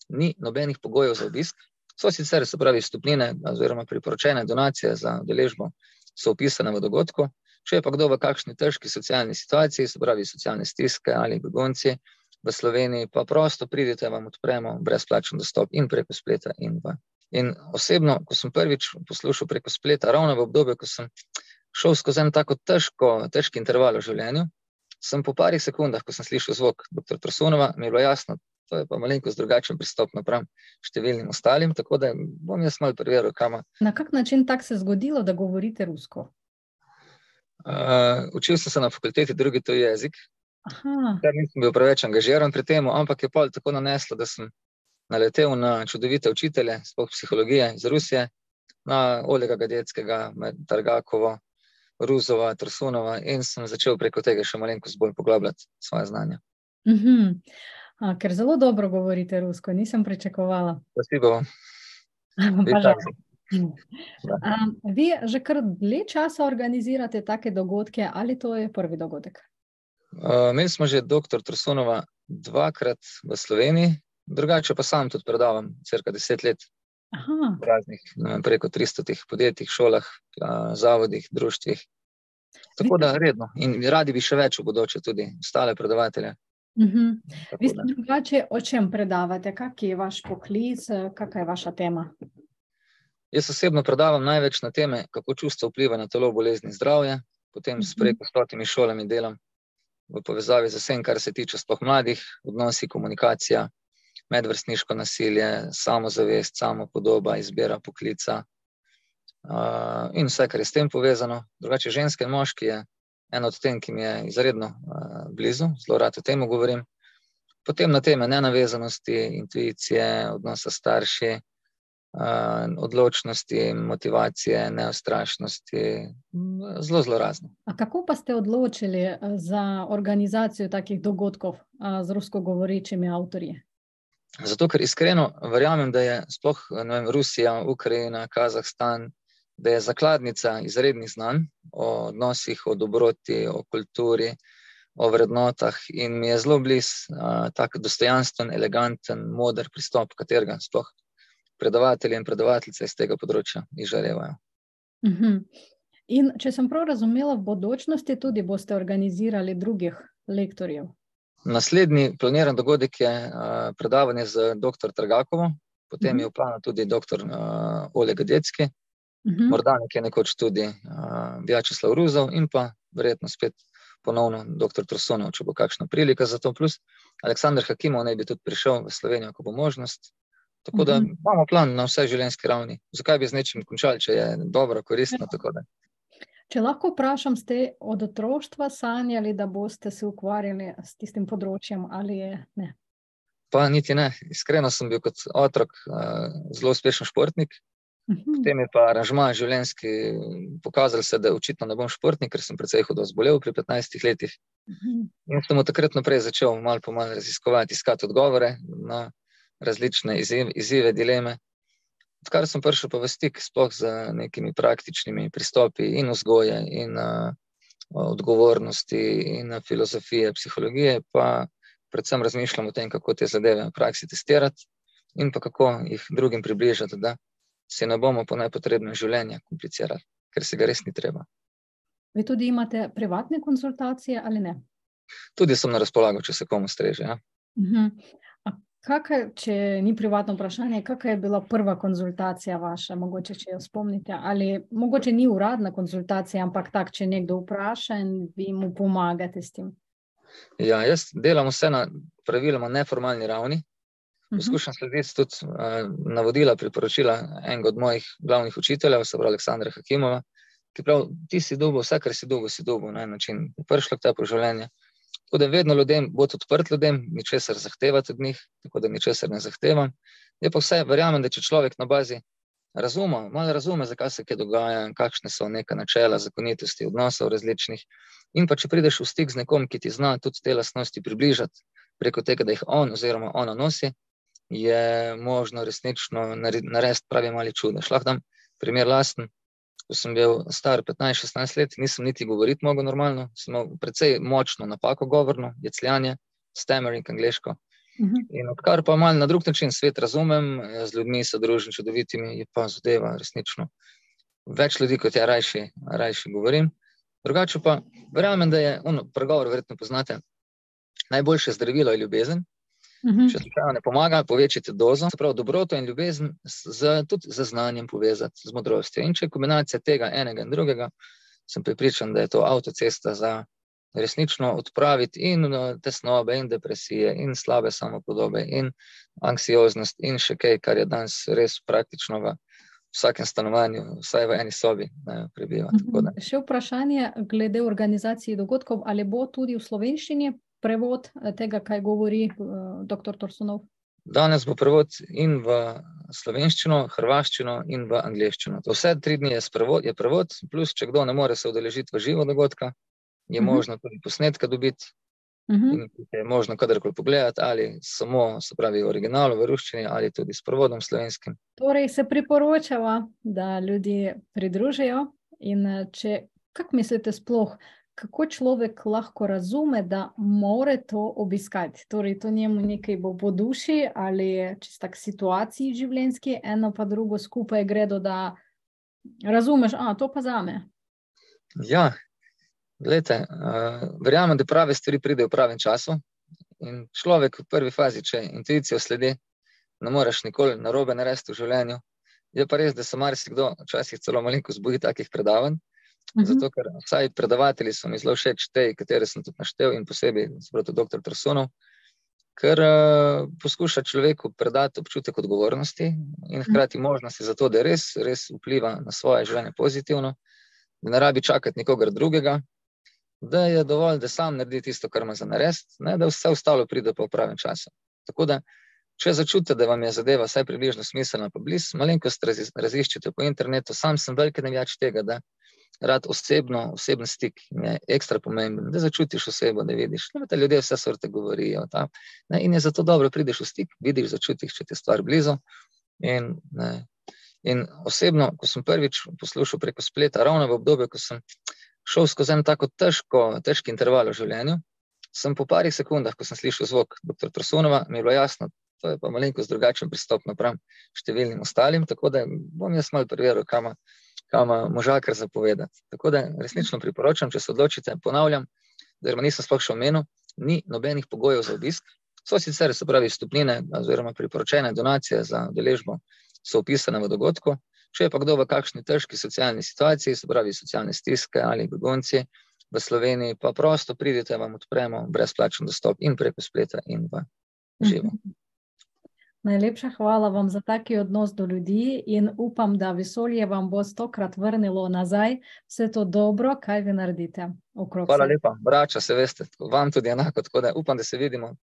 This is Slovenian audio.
ni nobenih pogojev za obisk. So sicer, se pravi, vstopnine oziroma priporočene donacije za udeležbo so opisane v dogodku. Če je pa kdo v kakšni težki socialni situaciji, se pravi socialne stiske ali begunci v Sloveniji, pa prosto pridite, vam odpremo brezplačen dostop in preko spleta in v. In osebno, ko sem prvič poslušal preko spleta, ravno v obdobju, ko sem šel skozi eno tako težki interval v življenju, sem po parih sekundah, ko sem slišal zvok dr. Tursunova, mi je bilo jasno, to je pa malenkost drugačen pristop napram številnim ostalim, tako da bom jaz malo preveril, kam. Na kak način tak se zgodilo, da govorite rusko? Učil sem se na fakulteti drugi tuji jezik, Aha. ker nisem bil preveč angažiran pri tem, ampak je pol tako naneslo, da sem naletel na čudovite učitelje, sploh psihologije iz Rusije, na Olega Gadeckega, Targakovo, Ruzova, Tursunova in sem začel preko tega še malenkost bolj poglabljati svoje znanje. Ker zelo dobro govorite rusko, nisem pričakovala. Spasibo. Pa žal. Vi že kar dlje časa organizirate take dogodke, ali to je prvi dogodek? Imeli smo že dr. Tursunova 2-krat v Sloveniji, drugače pa sam tudi predavam cirka 10 let. Aha. V raznih, preko 300 šolah, šolah, zavodih, društvih. Tako da redno. In radi bi še več v bodoče tudi ostale predavatelje. Vi ste drugače o čem predavate? Kak je vaš poklic? Kakva je vaša tema? Jaz osebno predavam največ na teme, kako čustvo vpliva na telo, bolezni, zdravje. Potem s preko 100 šolami delam v povezavi z vsem, kar se tiče sploh mladih, odnosi, komunikacija, medvrstniško nasilje, samozavest, samopodoba, izbira poklica in vse, kar je s tem povezano. Drugače ženske in moški je eno od tem, ki mi je izredno blizu, zelo rad o tem govorim. Potem na teme nenavezanosti, intuicije, odnosa s starši, odločnosti, motivacije, neustrašnosti, zelo razno. A kako pa ste odločili za organizacijo takih dogodkov z rusko govorečimi avtorji? Zato, ker iskreno verjamem, da je sploh Rusija, Ukrajina, Kazahstan, da je zakladnica izrednih znanj o odnosih, o dobroti, o kulturi, o vrednotah in mi je zelo blizu tak dostojanstven, eleganten, moder pristop, katerega sploh predavatelji in predavateljice iz tega področja izžarevajo. In če sem prav razumela, v bodočnosti tudi boste organizirali drugih lektorjev? Naslednji planiran dogodek je predavanje z dr. Targakovo, potem je v planu tudi dr. Oleg Gadecki, morda nekje nekoč tudi Vjačeslav Ruzov in pa verjetno spet ponovno dr. Tursunov, če bo kakšna prilika za to, plus Aleksandar Hakimov naj bi tudi prišel v Slovenijo, ko bo možnost. Tako da imamo plan na vsej življenjski ravni. Zakaj bi z nečim končali, če je dobro, koristno, tako da. Če lahko vprašam, ste od otroštva sanjali, da boste se ukvarjali s tistim področjem ali ne? Pa niti ne. Iskreno sem bil kot otrok zelo uspešen športnik. Potem je pa aranžma življenjski pokazal se, da očitno ne bom športnik, ker sem precej hudo zbolel pri 15 letih. In sem od takrat naprej začel malo po malo raziskovati, iskati odgovore na različne izzive, dileme. Odkar sem prišel pa v stik sploh z nekimi praktičnimi pristopi in vzgoje in odgovornosti in filozofije, psihologije, pa predvsem razmišljam o tem, kako te zadeve v praksi testirati in pa kako jih drugim približati, da si ne bomo po nepotrebnem življenje komplicirali, ker si ga res ni treba. Vi tudi imate privatne konsultacije ali ne? Tudi sem na razpolago, če se komu streže, ja. Če ni privatno vprašanje, kakva je bila prva konzultacija vaša, mogoče, če jo spomnite, ali mogoče ni uradna konzultacija, ampak tak, če nekdo vpraša in vi mu pomagate s tem? Ja, jaz delam vse na praviloma neformalni ravni. Poskušam slediti tudi navodila, priporočila enega od mojih glavnih učiteljev, se pravi Aleksandra Hakimova, ki pravi, ti si dobil vse, kar si dobil na en način, prišlo k tebi v življenje. Tako da vedno ljudem, bod odprt ljudem, ničesar zahtevati od njih, tako da ničesar ne zahtevam. Je pa vse, verjamem, da če človek na bazi malo razume, zakaj se kaj dogaja, kakšne so neka načela, zakonitosti, odnosov različnih, in pa če prideš v stik z nekom, ki ti zna tudi te lastnosti približati preko tega, da jih on oziroma ona nosi, je možno resnično narediti pravi mali čudež. Lahko dam primer lasten. Ko sem bil star 15-16 let, nisem niti govoriti mogel normalno, sem imel precej močno napako govorno, jecljanje, stammering angleško. In odkar pa malo na drug način svet razumem, z ljudmi se družim čudovitimi, je pa zadeva resnično več ljudi, kot ja rajši govorim. Drugače pa verjamem, da je, pregovor verjetno poznate, najboljše zdravilo je ljubezen. Če slučajno ne pomaga, povečajte dozo, se pravi dobroto in ljubezen tudi z znanjem povezati, z modrostjo. In če je kombinacija tega enega in drugega, sem prepričan, da je to avtocesta za resnično odpraviti in tesnobe, in depresije, in slabe samopodobe, in anksioznost, in še kaj, kar je danes res praktično v vsakem stanovanju, vsaj v eni sobi prebiva. Še vprašanje glede organizacije dogodkov, ali bo tudi v slovenščini prevod tega, kaj govori dr. Torsunov? Danes bo prevod in v slovenščino, hrvaščino in v angleščino. Vse 3 dni je prevod, plus če kdo ne more se udeležiti v živo dogodka, je možno tudi posnetka dobiti in je možno kadarkoli pogledati, ali samo, se pravi, originalo v ruščini, ali tudi s prevodom slovenskim. Torej se priporočava, da ljudi pridružijo in kako mislite sploh, kako človek lahko razume, da more to obiskati? Torej, to njemu nekaj bo po duši ali čisto tak situaciji življenjski, eno pa drugo skupaj gredo, da razumeš, to pa zame. Ja, glejte, verjamem, da prave stvari pridejo v pravem času in človek v prvi fazi, če intuicijo sledi, ne moreš nikoli narobe narediti v življenju. Je pa res, da se marsikdo včasih celo malenkost boji takih predavanj, zato ker vsaj predavatelji so mi zelo všeč te, katere sem tudi naštel in posebej dr. Torsunov, ker poskuša človeku predati občutek odgovornosti in hkrati možnosti za to, da res vpliva na svoje življenje pozitivno, da ne rabi čakati nikogar drugega, da je dovolj, da sam naredi tisto, kar ima za narediti, da vse ostalo pride pa v pravem času. Tako da, če začutite, da vam je zadeva vsaj približno smiselna pa blizu, malenkost raziščite po internetu, sam sem veliki navijač tega, da rad oseben stik je ekstra pomemben, da začutiš osebo, da vidiš, da ljudje vse sorte govorijo. In je zato dobro, prideš v stik, vidiš, začutiš, če ti je stvar blizu. In osebno, ko sem prvič poslušal preko spleta, ravno v obdobju, ko sem šel skozi en tako težki interval v življenju, sem po parih sekundah, ko sem slišal zvok dr. Torsunova, mi je bilo jasno, to je pa malenkost drugačen pristop napram številnim ostalim, tako da bom jaz malo preveril, kam možakar zapovedati. Tako da resnično priporočam, če se odločite, ponavljam, da nisem sploh še omenil, ni nobenih pogojev za obisk. So sicer, se pravi, vstopnine oziroma priporočene donacije za udeležbo so opisane v dogodku. Če je pa kdo v kakšni težki socialni situaciji, se pravi socialne stiske ali begunci v Sloveniji, pa prosto pridite, vam odpremo brezplačen dostop in preko spleta in v živo. Najlepša hvala vam za taki odnos do ljudi in upam, da vesolje vam bo 100-krat vrnilo nazaj vse to dobro, kaj vi naredite okrog sebe. Hvala lepa, brača, se veste, vam tudi enako, tako da upam, da se vidimo.